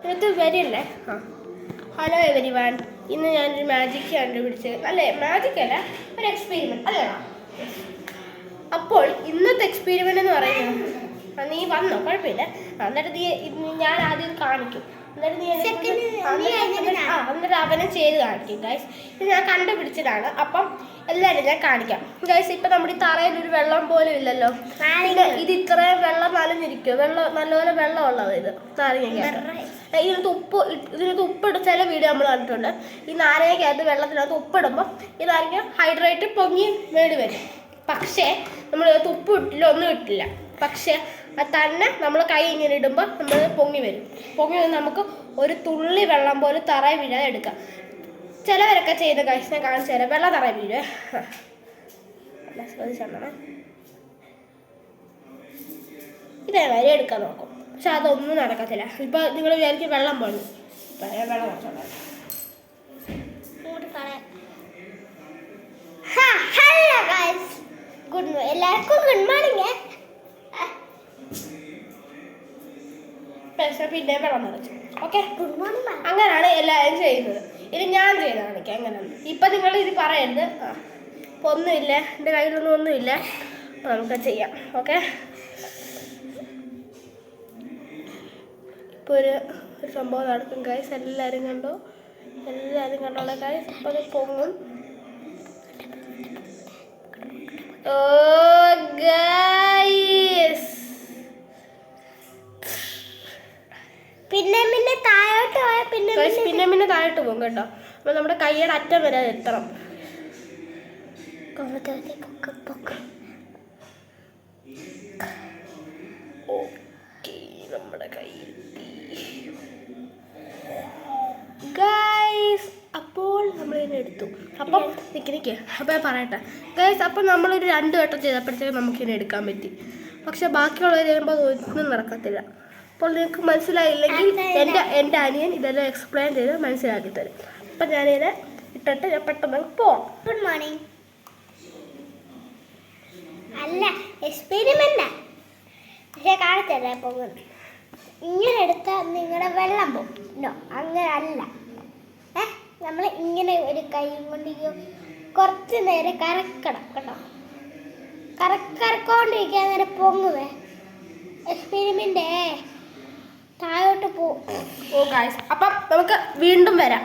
ഇതിനകത്ത് വരില്ലേ? Hello every one, ഇന്ന് ഞാനൊരു മാജിക് കണ്ടുപിടിച്ചത്. അല്ലേ, മാജിക് അല്ല, ഒരു എക്സ്പെരിമെൻറ്റ് അല്ലേ? അപ്പോൾ ഇന്നത്തെ എക്സ്പെരിമെൻ്റ് എന്ന് പറയുന്നത്, നീ വന്നോ, കുഴപ്പമില്ല. എന്നിട്ട് ഞാൻ ആദ്യം കാണിക്കും, എന്നിട്ട് അവനെ ചെയ്ത് കാണിക്കും. ഗൈസ്, ഇത് ഞാൻ കണ്ടുപിടിച്ചതാണ്. അപ്പം എല്ലാവരും ഞാൻ കാണിക്കാം. ഗൈസ്, ഇപ്പം നമ്മുടെ ഈ തറയിൽ ഒരു വെള്ളം പോലും ഇല്ലല്ലോ. ഇത് ഇത്രയും വെള്ളം നനഞ്ഞിരിക്കും, നല്ലപോലെ വെള്ളമുള്ളത് ഇത് നാരങ്ങയ്ക്കകത്ത്. ഇതിനകത്ത് ഉപ്പിട്ട് ചില വീഡിയോ നമ്മൾ കണ്ടിട്ടുണ്ട്. ഈ നാരങ്ങയ്ക്കകത്ത് വെള്ളത്തിനകത്ത് ഉപ്പിടുമ്പോൾ ഈ നാരങ്ങ ഹൈഡ്രേറ്റ് പൊങ്ങി മേടി വരും. പക്ഷേ നമ്മൾ ഉപ്പ് ഇട്ടില്ല, ഒന്നും ഇട്ടില്ല. പക്ഷേ അത് തന്നെ നമ്മൾ കൈ ഇങ്ങനെ ഇടുമ്പോൾ നമ്മൾ പൊങ്ങി വരും. പൊങ്ങി വന്ന് നമുക്ക് ഒരു തുള്ളി വെള്ളം പോലും തറയിൽ വീഴാതെ എടുക്കാം. ചിലവരൊക്കെ ചെയ്ത കാഴ്ച ഞാൻ കാണിച്ചു തരാം. വെള്ളം തറയിൽ വീഴുവേ, ശ്രദ്ധിച്ചോളണം. ഇതേമാതിരി എടുക്കാൻ നോക്കും, പക്ഷെ അതൊന്നും നടക്കത്തില്ല. ഇപ്പം നിങ്ങൾ വിചാരിക്കും വെള്ളം പോണു, വെള്ളം നടച്ചോളാം. എല്ലാവർക്കും ഗുഡ് മോർണിംഗ്. പിന്നെ വെള്ളം നിറച്ചു. Okay, good morning. അങ്ങനെയാണ് എല്ലാവരും ചെയ്യുന്നത്. ഇത് ഞാൻ ചെയ്ത് കാണിക്കാം എങ്ങനെയാണ്. ഇപ്പം നിങ്ങൾ ഇത് പറയരുത്. ഇപ്പം ഒന്നുമില്ല, എൻ്റെ കയ്യിലൊന്നും ഒന്നുമില്ല. നമുക്ക് ചെയ്യാം. ഓക്കെ, ഇപ്പോൾ ഒരു സംഭവം നടക്കും ഗൈസ്. എല്ലാവരും കണ്ടോ ഗൈസ്. അപ്പോൾ അത് പൊങ്ങും. ഓ ഗൈസ്, പിന്നെ താഴോട്ട് പോയാൽ പിന്നെ താഴോട്ട് പോകും കേട്ടോ. അപ്പോൾ നമ്മുടെ കൈയുടെ അറ്റം വരെ എത്തണം. ഓക്കെ, നമ്മുടെ കയ്യിൽ ഗൈസ്. അപ്പോൾ നമ്മളിതിനെ എടുത്തു. അപ്പം നിൽക്ക്. അപ്പോൾ ഞാൻ പറയട്ടെ ഗൈസ്. അപ്പം നമ്മളൊരു 2 വട്ടം ചെയ്തപ്പോഴത്തേക്കും നമുക്കിതിനെ എടുക്കാൻ പറ്റി. പക്ഷെ ബാക്കിയുള്ളവർ ചെയ്യുമ്പോൾ ഒന്നും നടക്കത്തില്ല. അപ്പോൾ നിങ്ങൾക്ക് മനസ്സിലായില്ലെങ്കിൽ എൻ്റെ അനിയൻ ഇതെല്ലാം എക്സ്പ്ലെയിൻ ചെയ്ത് മനസ്സിലാക്കി തരും. അപ്പം ഞാനിതിനെ ഇട്ടിട്ട് ഞാൻ പെട്ടെന്ന് പോവാം. Good morning. അല്ല, എക്സ്പെരിമെൻ്റാ, പക്ഷേ കാണിച്ചല്ലേ പോകുന്നത്. ഇങ്ങനെ എടുത്താൽ നിങ്ങളുടെ വെള്ളം പോകും. അങ്ങനെ അല്ല. നമ്മൾ ഇങ്ങനെ ഒരു കൈ കൊണ്ട് കുറച്ച് നേരം കറക്കണം കേട്ടോ. കറക്കൊണ്ടിരിക്കാൻ നേരം പൊങ്ങുവേ. എക്സ്പെരിമെൻ്റേ താഴോട്ട് പോകും. ഓ ഗൈസ്, അപ്പം നമുക്ക് വീണ്ടും വരാം.